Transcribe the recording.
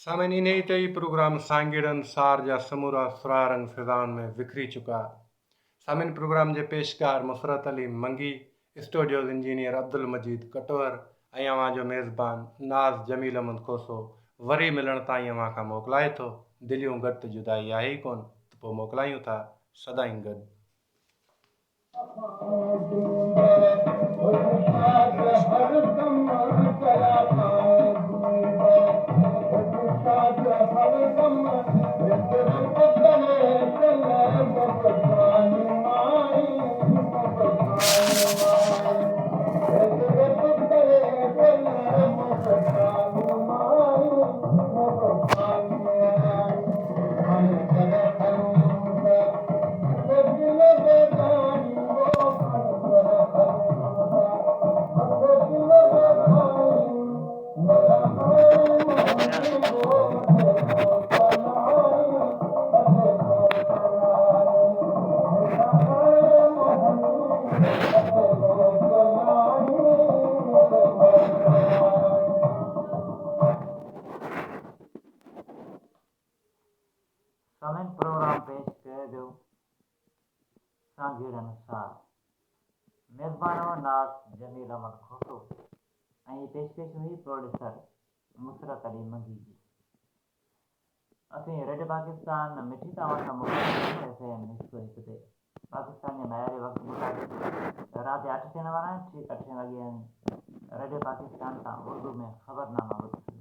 सामने इन्हीं तई प्रोग्राम सांगिड़न सार जा समूरा सुरारंग फिजान में विखरी चुका। सामिन प्रोग्राम जे पेशकार मुसरत अली मंगी, स्टूडियो इंजीनियर अब्दुल मजीद कटवर ऐं अवां जो मेज़बान नाज़ जमील अहमद खोसो वरी मिलण ताईं अवां खां मोकिलाए थो। दिलियूं गॾु त जुदाई आहे ई कोन, त पोइ मोकिलायूं था सदाईं गॾु। सामिन प्रोग्राम पेश कयो सांगिड़न सार मेज़बान नाज़ जमील अहमद खोसो ऐं पेशकश हुई प्रोड्यूसर मुसरत अली मंगी जी। असीं रेडियो पाकिस्तान मिठी तव्हां सां मोकिलियो FM 101 ते पाकिस्तानी मयारी वक़्तु मुताबिक़ राति 8 थियण वारा आहिनि, ठीक 8 वॻे आहिनि। रेडियो पाकिस्तान सां उर्दू में ख़बरनामा ॿुधो।